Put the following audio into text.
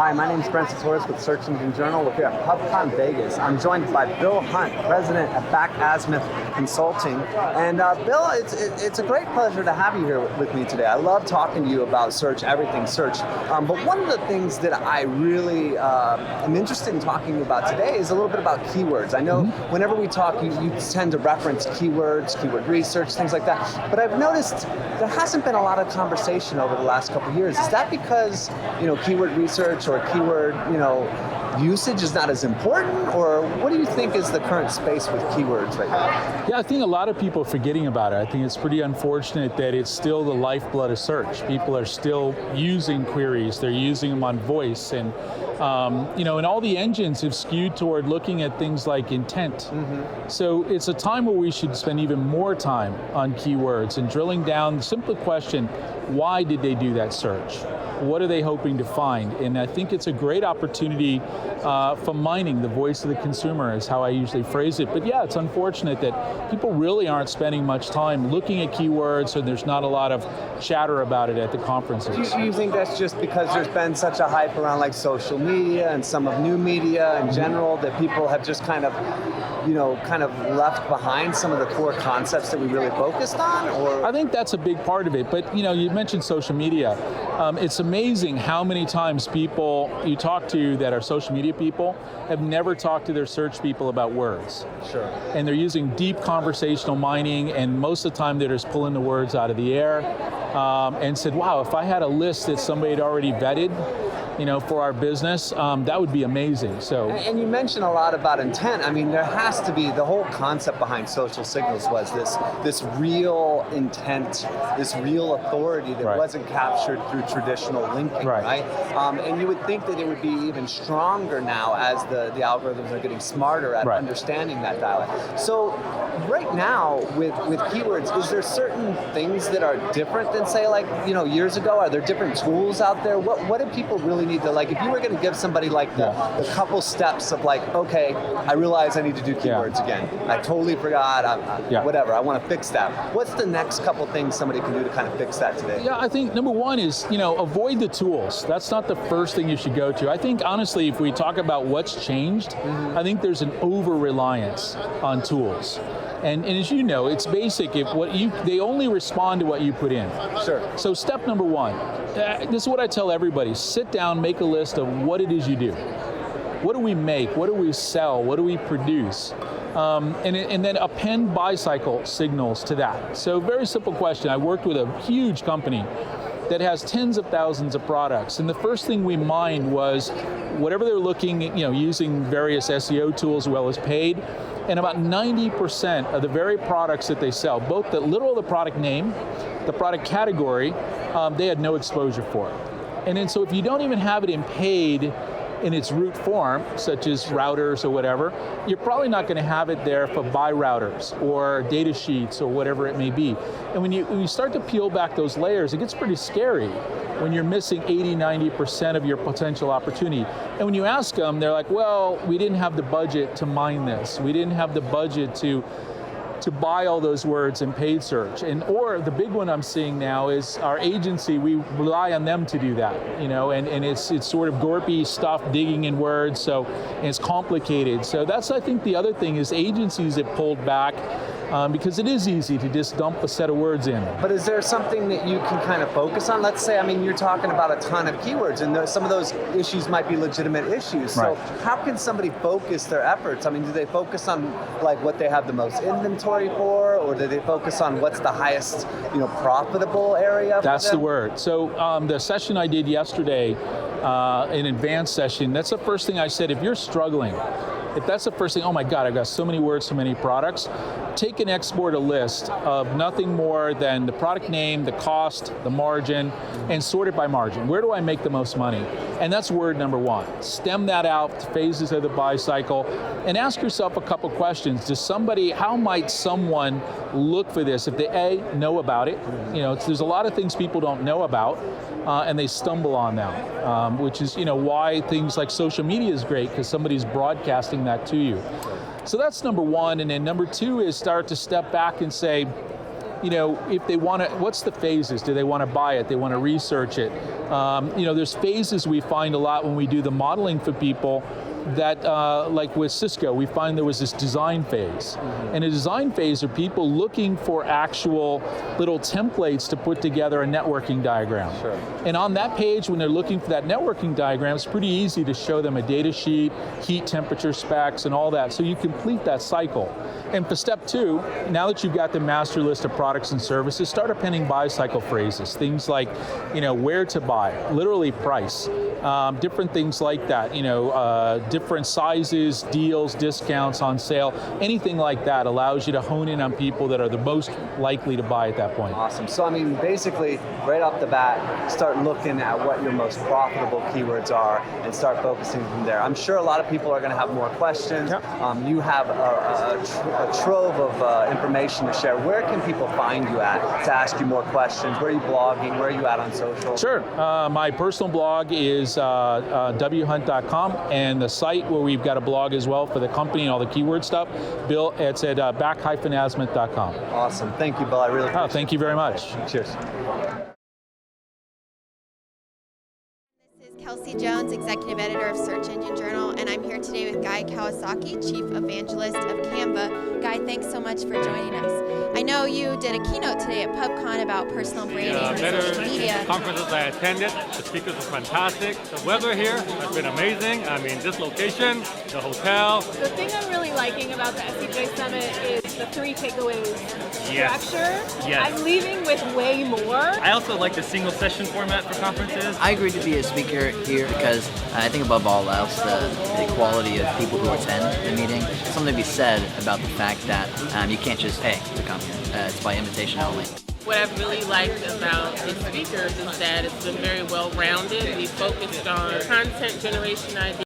Hi, my name is Brent Sartoris with Search Engine Journal. We're here at PubCon Vegas. I'm joined by Bill Hunt, president at Back Azimuth Consulting. And Bill, it's a great pleasure to have you here with me today. I love talking to you about search, everything search. But one of the things that I really am interested in talking about today is a little bit about keywords. I know whenever we talk, you tend to reference keywords, keyword research, things like that. But I've noticed there hasn't been a lot of conversation over the last couple of years. Is that because, keyword research or keyword, usage is not as important, or what do you think is the current space with keywords right now? Yeah, I think a lot of people are forgetting about it. I think it's pretty unfortunate that it's still the lifeblood of search. People are still using queries. They're using them on voice, and and all the engines have skewed toward looking at things like intent. So it's a time where we should spend even more time on keywords and drilling down the simple question, why did they do that search? What are they hoping to find? And I think it's a great opportunity for mining the voice of the consumer is how I usually phrase it. But yeah, it's unfortunate that people really aren't spending much time looking at keywords, and there's not a lot of chatter about it at the conferences. Do you think that's just because there's been such a hype around like social media and some of new media in general that people have just kind of left behind some of the core concepts that we really focused on? Or I think that's a big part of it. But you mentioned social media. It's amazing how many times people you talk to that are social media people have never talked to their search people about words. Sure. And they're using deep conversational mining, and most of the time they're just pulling the words out of the air and said, wow, if I had a list that somebody had already vetted, for our business, that would be amazing. So, and you mentioned a lot about intent. I mean, there has to be, the whole concept behind social signals was this real intent, this real authority that wasn't captured through traditional linking, right? And you would think that it would be even stronger now as the algorithms are getting smarter at understanding that dialect. So right now with keywords, is there certain things that are different than say years ago? Are there different tools out there? What do people really need to, if you were going to give somebody the couple steps of okay, I realize I need to do keywords again. I totally forgot, whatever, I want to fix that. What's the next couple things somebody can do to kind of fix that today? Yeah, I think number one is, avoid the tools. That's not the first thing you should go to. I think honestly, if we talk about what's changed, I think there's an over-reliance on tools. And as you know, it's basic. They only respond to what you put in. Sure. So step number one, this is what I tell everybody: sit down, make a list of what it is you do. What do we make? What do we sell? What do we produce? And then append bicycle signals to that. So very simple question. I worked with a huge company that has tens of thousands of products. And the first thing we mined was whatever they're looking at, using various SEO tools as well as paid. And about 90% of the very products that they sell, both the product name, the product category, they had no exposure for it. And then so if you don't even have it in paid in its root form, such as routers or whatever, you're probably not going to have it there for buy routers or data sheets or whatever it may be. And when you start to peel back those layers, it gets pretty scary when you're missing 80-90% of your potential opportunity. And when you ask them, they're like, well, we didn't have the budget to mine this. We didn't have the budget to buy all those words in paid search. Or the big one I'm seeing now is our agency, we rely on them to do that, and it's sort of gorpy stuff, digging in words, and it's complicated. So that's, I think, the other thing is agencies have pulled back because it is easy to just dump a set of words in. But is there something that you can kind of focus on? Let's say, you're talking about a ton of keywords, and some of those issues might be legitimate issues. So how can somebody focus their efforts? Do they focus on what they have the most inventory for, or do they focus on what's the highest, profitable area? That's the word. So the session I did yesterday, an advanced session, that's the first thing I said. If you're struggling, if that's the first thing, oh my God, I've got so many words, so many products, take and export a list of nothing more than the product name, the cost, the margin, and sort it by margin. Where do I make the most money? And that's word number one. Stem that out to phases of the buy cycle and ask yourself a couple questions. How might someone look for this if they know about it? There's a lot of things people don't know about. And they stumble on them, which is why things like social media is great, because somebody's broadcasting that to you. So that's number one. And then number two is start to step back and say, if they want to, what's the phases? Do they want to buy it? They want to research it? There's phases we find a lot when we do the modeling for people that, like with Cisco, we find there was this design phase. And a design phase are people looking for actual little templates to put together a networking diagram. Sure. And on that page, when they're looking for that networking diagram, it's pretty easy to show them a data sheet, heat, temperature specs, and all that. So you complete that cycle. And for step 2, now that you've got the master list of products and services, start appending buy cycle phrases. Things like, where to buy, literally price, different things like that. Different sizes, deals, discounts on sale, anything like that allows you to hone in on people that are the most likely to buy at that point. Awesome. So basically, right off the bat, start looking at what your most profitable keywords are and start focusing from there. I'm sure a lot of people are going to have more questions. Yep. You have a trove of information to share. Where can people find you at to ask you more questions? Where are you blogging? Where are you at on social? Sure. My personal blog is whunt.com, and the site where we've got a blog as well for the company and all the keyword stuff, Bill, it's at back-asthma.com. Awesome. Thank you, Bill. I really appreciate it. Thank you very much. Cheers. This is Kelsey Jones, Executive Editor of Search Engine Journal, and I'm here today with Guy Kawasaki, Chief Evangelist of Canva. Guy, thanks so much for joining us. I know you did a keynote today at PubCon about personal branding and social media. Conferences I attended, the speakers were fantastic. The weather here has been amazing. This location, the hotel. The thing I'm really liking about the SEJ Summit is the 3 takeaways structure. Yes. I'm leaving with way more. I also like the single session format for conferences. I agreed to be a speaker here because I think above all else, the quality of people who attend the meeting, something to be said about the fact that you can't just pay to come here. It's by invitation only. What I've really liked about the speakers is that it's been very well-rounded. We focused on content generation ideas.